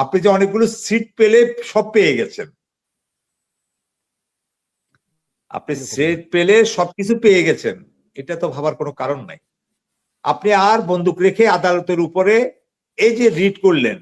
আপনি যে অনেকগুলো সিট পেলে সব পেয়ে গেছেন, আপনি সিট পেলে সবকিছু পেয়ে গেছেন, এটা তো ভাবার কোনো কারণ নাই। আপনি আর বন্দুক রেখে আদালতের উপরে এই যে রিট করলেন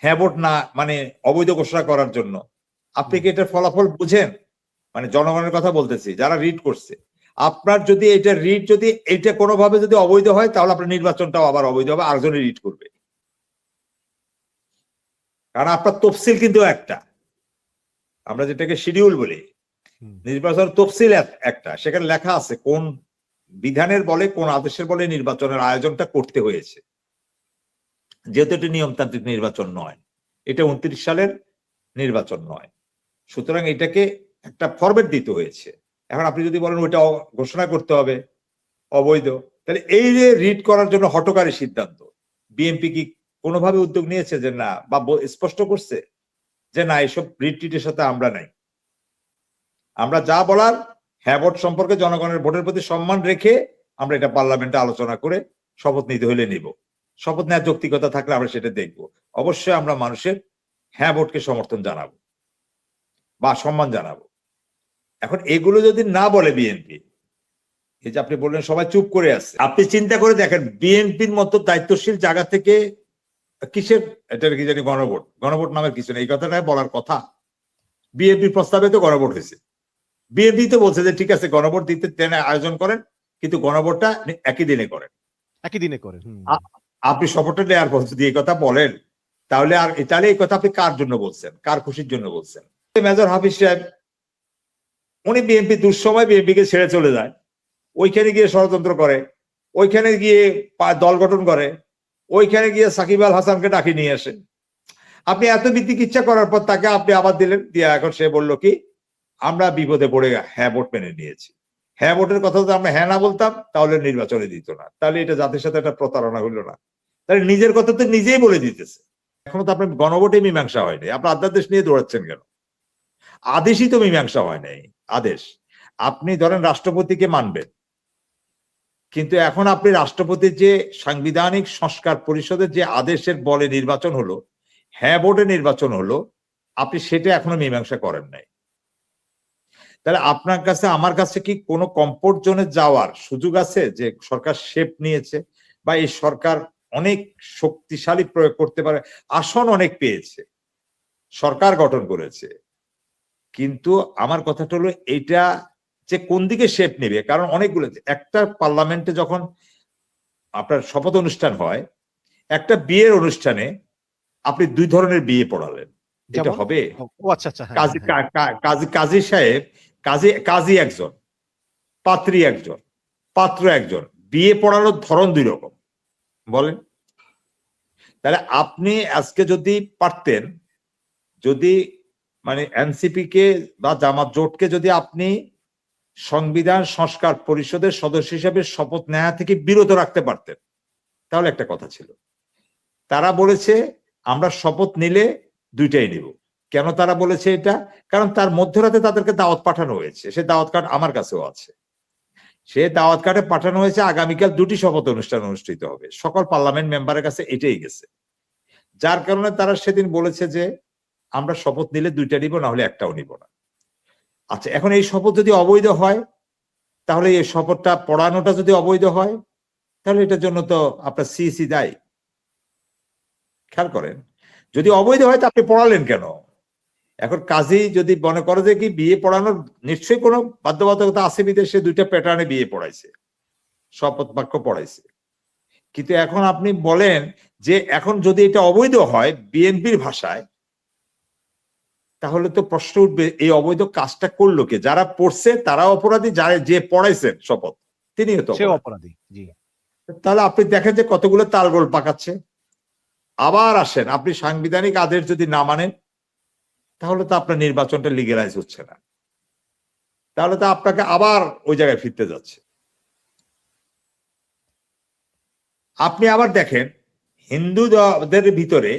হ্যাঁ ভোট না মানে অবৈধ ঘোষণা করার জন্য, আপনি কি এটার ফলাফল বুঝেন? মানে জনগণের কথা বলতেছি, যারা রিট করছে, আপনার যদি এটা রিট যদি এটা কোনোভাবে যদি অবৈধ হয়, তাহলে আপনার নির্বাচনটাও আবার অবৈধ হবে, আরেকজনে রিট করবে। কারণ আপনার তফসিল কিন্তু একটা, আমরা যেটাকে শিডিউল বলি, নির্বাচন তফসিল একটা, সেখানে লেখা আছে কোন বিধানের বলে কোন আদেশের বলে নির্বাচনের আয়োজনটা করতে হয়েছে। যেহেতু এটা নিয়মতান্ত্রিক নির্বাচন নয়, এটা 29 সালের নির্বাচন নয়, সুতরাং এটাকে একটা ফরম্যাট দিতে হয়েছে। এখন আপনি যদি বলেন ওইটা ঘোষণা করতে হবে অবৈধ, তাহলে এই যে রিট করার জন্য হঠকারী সিদ্ধান্ত, বিএনপি কি কোনোভাবে উদ্যোগ নিয়েছে যে না, বা স্পষ্ট করছে যে না এসব রিট টিটের সাথে আমরা নাই, আমরা যা বলার হ্যাঁ ভোট সম্পর্কে জনগণের ভোটের প্রতি সম্মান রেখে আমরা এটা পার্লামেন্টে আলোচনা করে শপথ নিতে হলে নিব, শপথ নেওয়ার যৌক্তিকতা থাকলে আমরা সেটা দেখব। অবশ্যই আমরা মানুষের হ্যাঁ ভোটকে সমর্থন জানাবো বা সম্মান জানাবো। এখন এগুলো যদি না বলে বিএনপি, এই যে আপনি বললেন সবাই চুপ করে আছে, আপনি চিন্তা করে দেখেন বিএনপির মতো দায়িত্বশীল জায়গা থেকে কিসের এটার কি জানি গণভোট, গণভোট নামের কিছু নেই, এই কথাটা বলার কথা। বিএনপির প্রস্তাবে তো গণভোট হয়েছে, বিএনপি তো বলছে যে ঠিক আছে গণভোট দিতে আয়োজন করেন, কিন্তু গণভোটটা একই দিনে করেন, একই দিনে করেন। আপনি শপথটা নেওয়ার পর যদি এই কথা বলেন, তাহলে আর তাহলে এই কথা আপনি কার জন্য বলছেন, কার খুশির জন্য বলছেন? মেজর হাফিজ সাহেব উনি বিএনপি দুঃসময় বিএনপিকে ছেড়ে চলে যায়, ওইখানে গিয়ে ষড়যন্ত্র করে, ওইখানে গিয়ে দল গঠন করে, ওইখানে গিয়ে সাকিব আল হাসানকে ডাকি নিয়ে আসে। আপনি এত বিতিকিচ্ছা করার পর তাকে আপনি আবার দিলেন, দিয়ে এখন সে বললো কি আমরা বিপদে পড়ে হ্যাঁ ভোট মেনে নিয়েছি। হ্যাঁ ভোটের কথা যদি আমরা হ্যাঁ না বলতাম তাহলে নির্বাচনে দিত না, তাহলে এটা জাতির সাথে একটা প্রতারণা হইলো না? তাহলে নিজের কথা তো নিজেই বলে দিতেছে। এখনো তো আপনার গণভোটে মীমাংসা হয়নি, আপনার আধ্যাদেশ নিয়ে দৌড়াচ্ছেন কেন? আদেশই তো মীমাংসা হয় নাই। আদেশ আপনি ধরেন রাষ্ট্রপতিকে মানবেন, কিন্তু এখন আপনি রাষ্ট্রপতির যে সাংবিধানিক সংস্কার পরিষদের যে আদেশের বলে নির্বাচন হলো, হ্যাঁ ভোটে নির্বাচন হলো, আপনি সেটা এখনো মীমাংসা করেন নাই। তাহলে আপনার কাছে আমার কাছে কি কোনো কমফোর্ট জোনে যাওয়ার সুযোগ আছে? যে সরকার শেপ নিয়েছে বা এই সরকার অনেক শক্তিশালী প্রয়োগ করতে পারে, আসন অনেক পেয়েছে, সরকার গঠন করেছে, কিন্তু আমার কথাটা হলো এইটা যে কোন দিকে শেপ নেবে। কারণ অনেকগুলো, একটা পার্লামেন্টে যখন আপনার শপথ অনুষ্ঠান হয়, একটা বিয়ের অনুষ্ঠানে আপনি দুই ধরনের বিয়ে পড়ালেন, এটা হবে? কাজী সাহেব, কাজী একজন, পাত্রী একজন, পাত্র একজন, বিয়ে পড়ানোর ধরন দুই রকম, বলেন? তাহলে আপনি আজকে যদি পারতেন, যদি মানে এনসিপি কে বা জামাত জোটকে যদি আপনি সংবিধান সংস্কার পরিষদের সদস্য হিসেবে শপথ নেওয়া থেকে বিরত রাখতে পারতেন, তাহলে একটা কথা ছিল। তারা বলেছে আমরা শপথ নিলে দুইটাই নিব। কেন তারা বলেছে এটা? কারণ তার মধ্যরাতে তাদেরকে দাওয়াত পাঠানো হয়েছে, সে দাওয়াত কার্ড আমার কাছেও আছে, সে দাওয়াত কার্ডে পাঠানো হয়েছে আগামীকাল দুটি শপথ অনুষ্ঠান অনুষ্ঠিত হবে, সকল পার্লামেন্ট মেম্বারের কাছে এটাই গেছে। যার কারণে তারা সেদিন বলেছে যে আমরা শপথ নিলে দুইটা নিব, না হলে একটাও নিব না। আচ্ছা, এখন এই শপথ যদি অবৈধ হয়, তাহলে এই শপথটা পড়ানোটা যদি অবৈধ হয়, তাহলে এটার জন্য তো আপনার সিইসি দায়ী। খেয়াল করেন, যদি অবৈধ হয় তা আপনি পড়ালেন কেন? এখন কাজী যদি মনে করে যে কি বিয়ে পড়ানোর নিশ্চয়ই কোনো বাধ্যবাধকতা আছে, বিদেশে দুইটা প্যাটার্নে বিয়ে পড়াইছে, শপথ বাক্য পড়াইছে, কিন্তু এখন আপনি বলেন যে এখন যদি এটা অবৈধ হয় বিএনপির ভাষায়, তাহলে তো প্রশ্ন উঠবে এই অবৈধ কাজটা করলো কে? যারা পড়ছে তারা অপরাধী, যারা যে পড়াইছেন শপথ তিনিও তো অপরাধী। তাহলে আপনি দেখেন যে কতগুলো তালগোল পাকাচ্ছে। আবার আসেন, আপনি সাংবিধানিক আদেশ যদি না মানেন, তাহলে তো আপনার নির্বাচনটা লিগ্যালাইজ হচ্ছে না, তাহলে তো আপনাকে আবার ওই জায়গায় ফিরতে যাচ্ছে। আপনি আবার দেখেন হিন্দুদের ভিতরে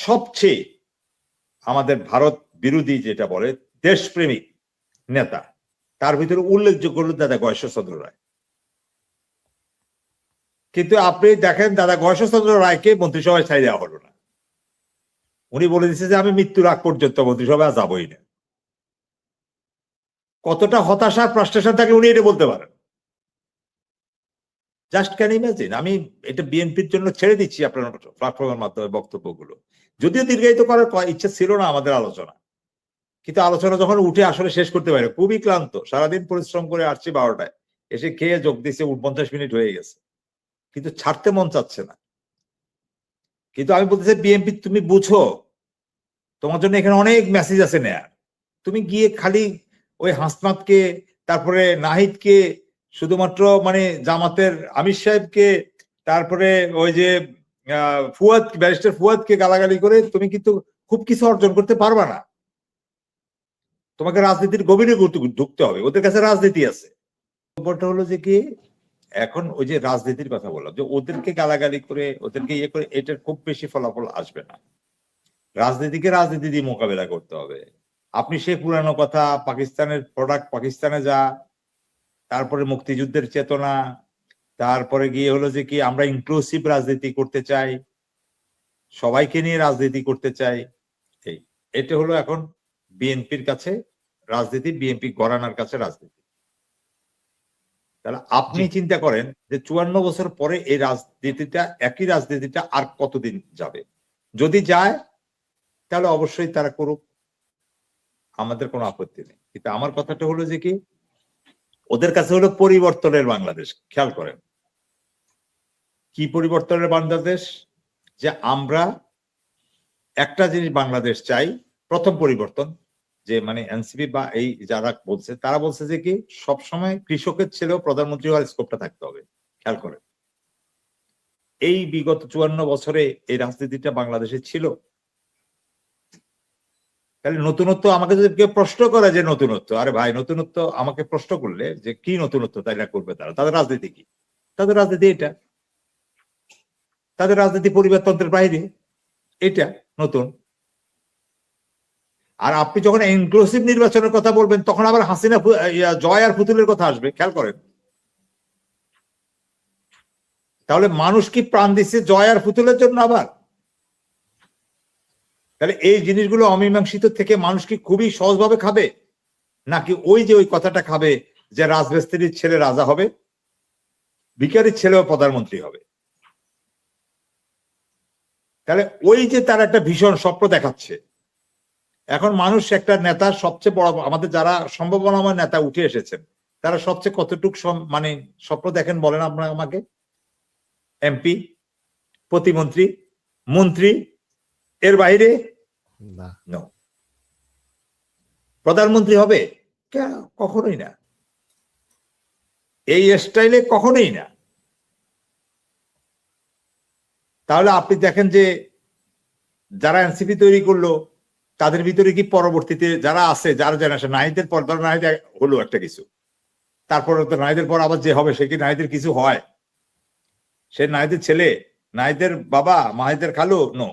সবচেয়ে আমাদের ভারত বিরোধী যেটা বলে দেশপ্রেমিক নেতা, তার ভিতরে উল্লেখযোগ্য হল দাদা গয়েশ্বরচন্দ্র রায়। কিন্তু আপনি দেখেন দাদা গয়েশ্বরচন্দ্র রায়কে মন্ত্রিসভায় ছাই দেওয়া হলো না, উনি বলে দিচ্ছে যে আমি মৃত্যুর আগ পর্যন্ত মন্ত্রিসভায় যাবই না। কতটা হতাশা ফ্রাস্ট্রেশন থাকে উনি এটা বলতে পারেন। Just can imagine. আমি এটা বিএনপির জন্য ছেড়ে দিচ্ছি আপনার প্ল্যাটফর্মের মাধ্যমে বক্তব্যগুলো, যদিও দীর্ঘায়িত করার ইচ্ছা ছিল না আমাদের আলোচনা, কিন্তু আলোচনা যখন উঠে আসলে শেষ করতে পারে, খুবই ক্লান্ত, সারাদিন পরিশ্রম করে আসছি 12টায়, এসে খেয়ে যোগ দিচ্ছে 50 মিনিট হয়ে গেছে, কিন্তু ছাড়তে মন চাচ্ছে না। কিন্তু আমি বলতেছি বিএনপি তুমি বুঝো, তোমার জন্য এখানে অনেক মেসেজ আছে নেয়ার। তুমি গিয়ে খালি ওই হাসনাতকে, তারপরে নাহিদকে, শুধুমাত্র মানে জামাতের আমির সাহেবকে, তারপরে ওই যে ফুয়াদ, ব্যারিস্টার ফুয়াদকে গালাগালি করে তুমি কিন্তু খুব কিছু অর্জন করতে পারবা না। তোমাকে রাজনীতির গভীরে ঢুকতে হবে, ওদের কাছে রাজনীতি আছে। ব্যাপারটা হলো যে কি, এখন ওই যে রাজনীতির কথা বললাম, যে ওদেরকে গালাগালি করে, ওদেরকে ইয়ে করে, এটার খুব বেশি ফলাফল আসবে না। রাজনীতিকে রাজনীতি দিয়ে মোকাবেলা করতে হবে। আপনি সে পুরানো কথা, পাকিস্তানের প্রোডাক্ট পাকিস্তানে যা, তারপরে মুক্তিযুদ্ধের চেতনা, তারপরে গিয়ে হলো যে কি আমরা ইনক্লুসিভ রাজনীতি করতে চাই, সবাইকে নিয়ে রাজনীতি করতে চাই, এটা হলো এখন বিএনপির কাছে রাজনীতি, বিএনপি ঘরানার কাছে রাজনীতি। তাহলে আপনি চিন্তা করেন যে 54 বছর পরে এই রাজনীতিটা, একই রাজনীতিটা আর কতদিন যাবে? যদি যায় তাহলে অবশ্যই তারা করুক, আমাদের কোনো আপত্তি নেই। কিন্তু আমার কথাটা হলো যে কি, ওদের কাছে হলো পরিবর্তনের বাংলাদেশ। খেয়াল করেন কি পরিবর্তনের বাংলাদেশ, যে আমরা একটা জিনিস বাংলাদেশ চাই। প্রথম পরিবর্তন যে মানে এনসিপি বা এই যারা বলছে, তারা বলছে যে কি সবসময় কৃষকের ছেলেও প্রধানমন্ত্রী হওয়ার স্কোপটা থাকতে হবে। খেয়াল করেন এই বিগত 54 বছরে এই রাজনীতিটা বাংলাদেশে ছিল। তাহলে নতুনত্ব, আমাকে যদি কেউ প্রশ্ন করে যে নতুনত্ব, আরে ভাই নতুনত্ব আমাকে প্রশ্ন করলে যে কি নতুনত্ব তাইলে করবে তারা, তাদের রাজনীতি কি? তাদের রাজনীতি এটা, তাদের রাজনীতি পরিবারতন্ত্রের বাইরে, এটা নতুন। আর আপনি যখন ইনক্লুসিভ নির্বাচনের কথা বলবেন তখন আবার হাসিনা, জয় আর পুতুলের কথা আসবে। খেয়াল করেন তাহলে মানুষ কি প্রাণ দিচ্ছে জয় আর পুতুলের জন্য আবার? তাহলে এই জিনিসগুলো অমীমাংসিত থেকে মানুষ কি খুবই সহজভাবে খাবে, নাকি ওই যে ওই কথাটা খাবে যে রাজমিস্ত্রির ছেলে রাজা হবে, ভিখারির ছেলেও প্রধানমন্ত্রী হবে? তাহলে ওই যে তার একটা ভীষণ স্বপ্ন দেখাচ্ছে। এখন মানুষ একটা নেতার সবচেয়ে বড়, আমাদের যারা সম্ভাবনাময় নেতা উঠে এসেছেন, তারা সবচেয়ে কতটুক মানে স্বপ্ন দেখেন বলেন আপনারা আমাকে? এমপি, প্রতিমন্ত্রী, মন্ত্রী, এর বাইরে না। প্রধানমন্ত্রী হবে কখনোই না, এই স্টাইলে কখনোই না। তাহলে আপনি দেখেন যে যারা এনসিপি তৈরি করলো তাদের ভিতরে কি পরবর্তীতে যারা আছে, যারা জেনারেশন, নাহিদের পর ধরো নাহিদ হলো একটা কিছু, তারপরে তো নাহিদের পর আবার যে হবে সে কি নাহিদের কিছু হয়? সে নাহিদের ছেলে, নাহিদের বাবা, মাহিদের খালু? নো।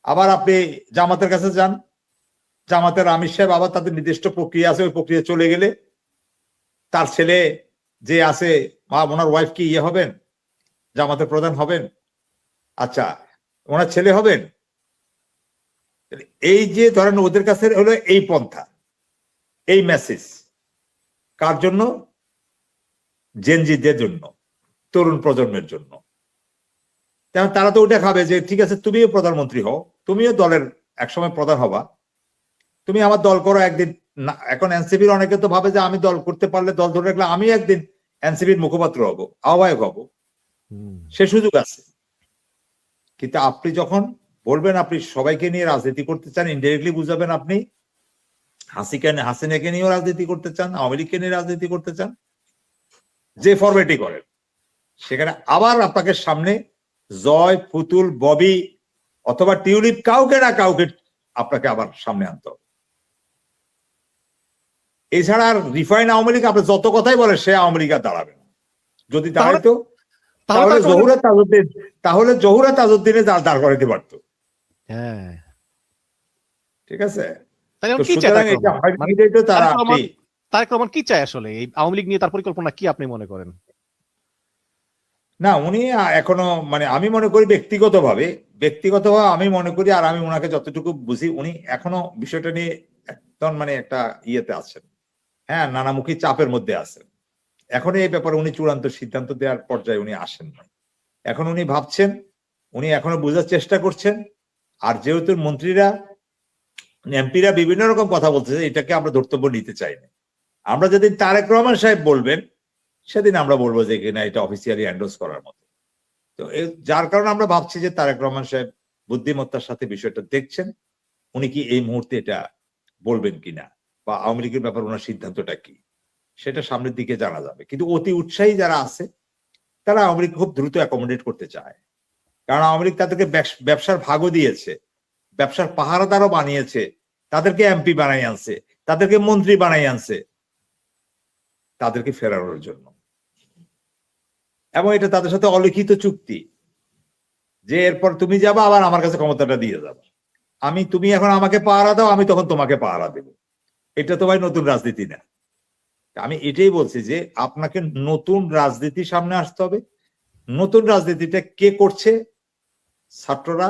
আবার আপনি জামাতের কাছে যান, জামাতের আমির সাহেব আবার তাদের নির্দিষ্ট প্রক্রিয়া আছে, ওই প্রক্রিয়া চলে গেলে তার ছেলে যে আছে, ওনার ওয়াইফ কি ইয়ে হবেন, জামাতের প্রধান হবেন? আচ্ছা, ওনার ছেলে হবেন? এই যে ধরেন ওদের কাছে হলো এই পন্থা, এই মেসেজ কার জন্য? জেনজিদের জন্য, তরুণ প্রজন্মের জন্য। তেমন তারা তো ওটা খাবে যে ঠিক আছে তুমিও প্রধানমন্ত্রী হও, তুমিও দলের একসময় প্রধান হবা, তুমি আমার দল করো একদিন। এখন এনসিপির অনেকে তো ভাবে যে আমি দল করতে পারলে, দল ধরে রাখলে আমি একদিন এনসিপির মুখপাত্র হব, আহ্বায়ক হব, সে সুযোগ আছে। কিন্তু আপনি যখন বলবেন আপনি সবাইকে নিয়ে রাজনীতি করতে চান, ইনডাইরেক্টলি বুঝাবেন আপনি হাসিনাকে নিয়েও রাজনীতি করতে চান, আওয়ামী লীগকে নিয়ে রাজনীতি করতে চান, যে ফরম্যাটই করেন, সেখানে আবার আপনাকে সামনে জয়, পুতুল, ববি অথবা টিউলিপ, কাউকে না কাউকে আপনাকে আবার সামনে আনতে হবে। এছাড়া আর রিফাইন আওয়ামী লীগ আপনি যত কথাই বলে সে আওয়ামী লীগ আর দাঁড়াবে না। যদি দাঁড়াইতো তাহলে জহুরা তাজউদ্দিনে দাঁড় করাইতে পারতো। হ্যাঁ, ঠিক আছে। তারেক রহমান কি চায় আসলে, এই আওয়ামী লীগ নিয়ে তার পরিকল্পনা কি আপনি মনে করেন? না উনি এখনো মানে আমি মনে করি ব্যক্তিগতভাবে আমি মনে করি, আর আমি ওনাকে যতটুকু বুঝি, উনি এখনো বিষয়টা নিয়ে একদম মানে একটা ইয়েতে আছেন, হ্যাঁ, নানামুখী চাপের মধ্যে আছেন। এখন এই ব্যাপারে উনি চূড়ান্ত সিদ্ধান্ত দেওয়ার পর্যায়ে উনি আসেন না। এখন উনি ভাবছেন, উনি এখনো বোঝার চেষ্টা করছেন। আর যেহেতু মন্ত্রীরা এমপিরা বিভিন্ন রকম কথা বলতেছে, এটাকে আমরা ধর্তব্য নিতে চাই না। আমরা যেদিন তারেক রহমান সাহেব বলবেন সেদিন আমরা বলবো যে কিনা এটা অফিসিয়ালি এন্ডোর্স করার মতো। তো যার কারণে আমরা ভাবছি যে তারেক রহমান সাহেব বুদ্ধিমত্তার সাথে বিষয়টা দেখছেন, উনি কি এই মুহূর্তে এটা বলবেন কিনা, বা আওয়ামী লীগের ব্যাপারে ওনার সিদ্ধান্তটা কি, সেটা সামনের দিকে জানা যাবে। কিন্তু অতি উৎসাহী যারা আছে তারা আওয়ামী লীগ খুব দ্রুত অ্যাকোমোডেট করতে চায়, কারণ আওয়ামী লীগ তাদেরকে ব্যবসার ভাগও দিয়েছে, ব্যবসার পাহারাদারও বানিয়েছে, তাদেরকে এমপি বানাই আনছে, তাদেরকে মন্ত্রী বানাই আনছে তাদেরকে ফেরানোর জন্য। এবং এটা তাদের সাথে অলিখিত চুক্তি যে এরপর তুমি যাবা, আবার আমার কাছে ক্ষমতাটা দিয়ে যাবা, তুমি এখন আমাকে পাহারা দাও, আমি তখন তোমাকে পাহারা দেব। এটা তো ভাই নতুন রাজনীতি না। আমি এটাই বলছি যে আপনাকে নতুন রাজনীতি সামনে আসতে হবে। নতুন রাজনীতিটা কে করছে? ছাত্ররা,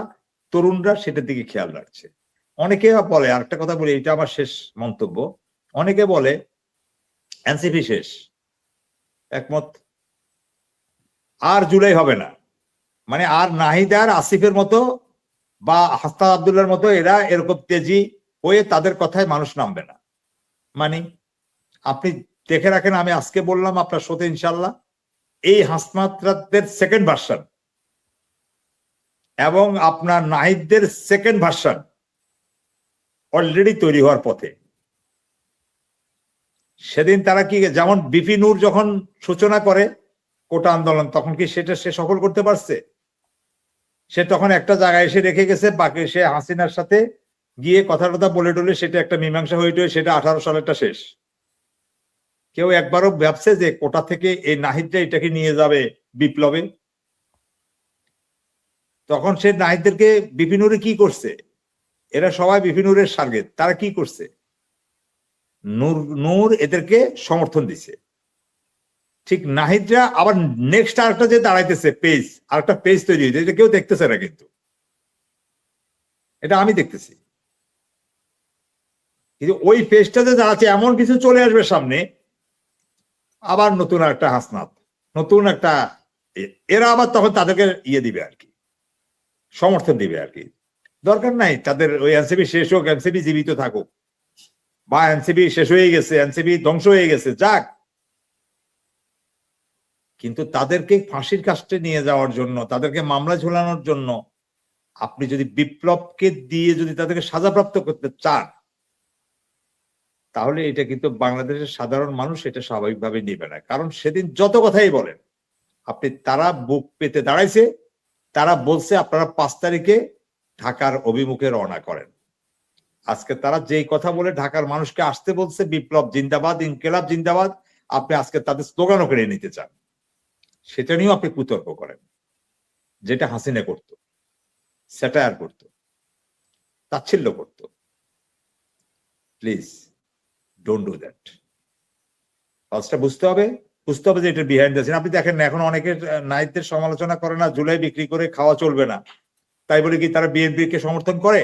তরুণরা সেটার দিকে খেয়াল রাখছে। অনেকে বলে, আরেকটা কথা বলি, এটা আমার শেষ মন্তব্য, অনেকে বলে এনসিপি শেষ, একমত, আর জুলাই হবে না, মানে আর নাহিদার আসিফের মতো বা হাসনাত আব্দুল্লাহর মতো এরা এরকম তেজি হয়ে তাদের কথায় মানুষ নামবে না। মানে আপনি দেখে রাখেন, আমি আজকে বললাম আপনার সাথে ইনশাল্লাহ এই হাসনাতদের সেকেন্ড ভার্সন এবং আপনার নাহিদদের সেকেন্ড ভার্সন অলরেডি তৈরি হওয়ার পথে। সেদিন তারা কি, যেমন বিপি নূর যখন সূচনা করে কোটা আন্দোলন, তখন কি সেটা সে সফল করতে পারছে? সে তখন একটা জায়গায় এসে রেখে গেছে, বাকি সে হাসিনার সাথে গিয়ে কথা টথা বলে টলে সেটা একটা মীমাংসা হয়ে সেটা 18 সালেরটা শেষ। কেউ একবারও ভাবছে যে কোটা থেকে এই নাহিদরা এটাকে নিয়ে যাবে বিপ্লবে? তখন সে নাহিদদেরকে বিপিনুরে কি করছে? এরা সবাই বিপিনুরের টার্গেট। তারা কি করছে? নূর এদেরকে সমর্থন দিছে। ঠিক নাহিদরা আবার নেক্সট আরেকটা যে দাঁড়াইতেছে পেজ, আরেকটা পেজ তৈরি হয়েছে, এটা কেউ দেখতেছে না, কিন্তু এটা আমি দেখতেছি। কিন্তু ওই পেজটাতে দাঁড়াচ্ছে, এমন কিছু চলে আসবে সামনে, আবার নতুন একটা হাসনাত, নতুন একটা, এরা আবার তখন তাদেরকে ইয়ে দিবে আর কি, সমর্থন দিবে আর কি। দরকার নাই তাদের ওই এনসিপি শেষ হোক, এনসিপি জীবিত থাকুক, বা এনসিপি শেষ হয়ে গেছে, এনসিপি ধ্বংস হয়ে গেছে, যাক। কিন্তু তাদেরকে ফাঁসির কাস্টে নিয়ে যাওয়ার জন্য, তাদেরকে মামলা ঝোলানোর জন্য আপনি যদি বিপ্লবকে দিয়ে যদি তাদেরকে সাজাপ্রাপ্ত করতে চান, তাহলে এটা কিন্তু বাংলাদেশের সাধারণ মানুষ এটা স্বাভাবিকভাবে নিবে না। কারণ সেদিন যত কথাই বলেন আপনি, তারা বুক পেতে দাঁড়াইছে, তারা বলছে আপনারা 5 তারিখে ঢাকার অভিমুখে রওনা করেন। আজকে তারা যেই কথা বলে ঢাকার মানুষকে আসতে বলছে, বিপ্লব জিন্দাবাদ, ইনকিলাব জিন্দাবাদ, আপনি আজকে তাদের স্লোগানও কেড়ে নিতে চান। সেটা নিয়েও আপনি কুতর্ক করেন, যেটা হাসিনা করত, স্যাটায়ার করত, তাচ্ছিল্য করত। Please don't do that. কাজটা বুঝতে হবে যে এটা বিহাইন্ড দ্য সিন। আপনি দেখেন না, এখন অনেকের নাহিদদের সমালোচনা করে না, জুলাই বিক্রি করে খাওয়া চলবে না, তাই বলে কি তারা বিএনপি কে সমর্থন করে?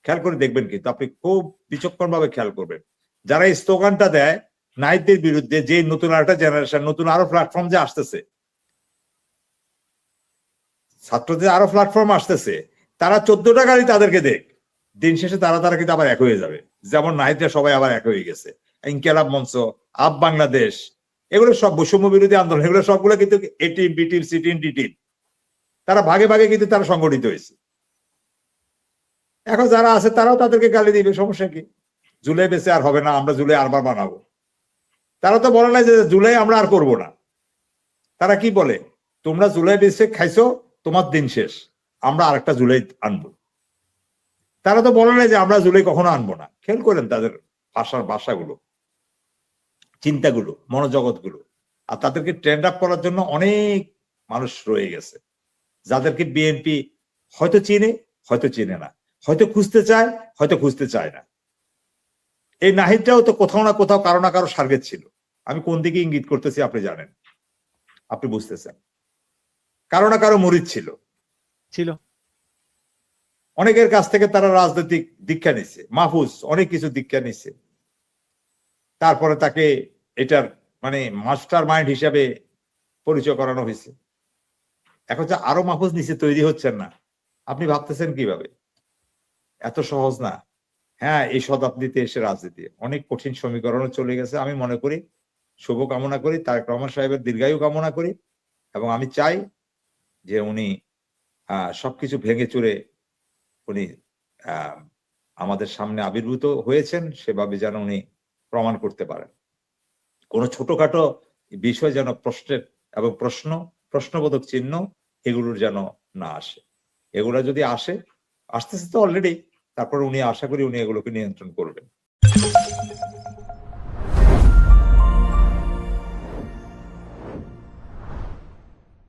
খেয়াল করে দেখবেন, কিন্তু আপনি খুব বিচক্ষণ ভাবে খেয়াল করবেন, যারা এই স্লোগানটা দেয় নাহিদদের বিরুদ্ধে, যে নতুন আরেকটা জেনারেশন, নতুন আরো প্ল্যাটফর্ম যে আসতেছে, ছাত্রদের আরো প্ল্যাটফর্ম আসতেছে, তারা 14টা গাড়ি তাদেরকে দেখ, দিন শেষে তারা কিন্তু আবার এক হয়ে যাবে। যেমন নাহিদরা সবাই আবার এক হয়ে গেছে, ইনকিলাব মঞ্চ, আপ বাংলাদেশ, এগুলো সব বৈষম্য বিরোধী আন্দোলন, এগুলো সবগুলো কিন্তু A team, B team, C team, D team, তারা ভাগে ভাগে কিন্তু তারা সংগঠিত হয়েছে। এখন যারা আছে তারাও তাদেরকে গালি দিবে, সমস্যা কি? জুলাই বেঁচে আর হবে না, আমরা জুলাই আরবার বানাবো। তারা তো বলে না যে জুলাই আমরা আর করব না। তারা কি বলে, তোমরা জুলাই বেঁচে খাইছো, তোমার দিন শেষ, আমরা আরেকটা জুলাই আনবো। তারা তো বলে না যে আমরা জুলাই কখনো আনবো না। খেয়াল করেন তাদের ভাষাগুলো, চিন্তাগুলো, মনোজগৎ গুলো। আর তাদেরকে ট্রেন্ড আপ করার জন্য অনেক মানুষ রয়ে গেছে, যাদেরকে বিএনপি হয়তো চিনে, হয়তো চিনে না, হয়তো খুঁজতে চায়, হয়তো খুঁজতে চায় না। এই নাহিদটাও তো কোথাও না কোথাও কারো না কারো টার্গেট ছিল। আমি কোন দিকে ইঙ্গিত করতেছি আপনি জানেন, আপনি বুঝতেছেন। কারো না কারো মুরিদ ছিল। অনেকের কাছ থেকে তারা রাজনৈতিক দীক্ষা নিছে, মাহফুজ অনেক কিছু দীক্ষা নিছে, তারপরে তাকে এটার মানে মাস্টার মাইন্ড হিসাবে পরিচয় করানো হয়েছে। এখন যে আরো মাহফুজ নিচে তৈরি হচ্ছেন না, আপনি ভাবতেছেন কিভাবে? এত সহজ না। হ্যাঁ, এই শতাব্দীতে এসে রাজনীতি অনেক কঠিন সমীকরণও চলে গেছে। আমি মনে করি, শুভ কামনা করি, তারেক রহমান সাহেবের দীর্ঘায়ু কামনা করি, এবং আমি চাই যে উনি সবকিছু ভেঙে চুরে উনি আমাদের সামনে আবির্ভূত হয়েছেন, সেভাবে যেন উনি প্রমাণ করতে পারেন। কোন ছোটখাটো বিষয় যেন প্রশ্নের এবং প্রশ্নবোধক চিহ্ন এগুলোর যেন না আসে। এগুলা যদি আসতেছে তো অলরেডি, তারপর উনি আশা করি উনি এগুলোকে নিয়ন্ত্রণ করবেন।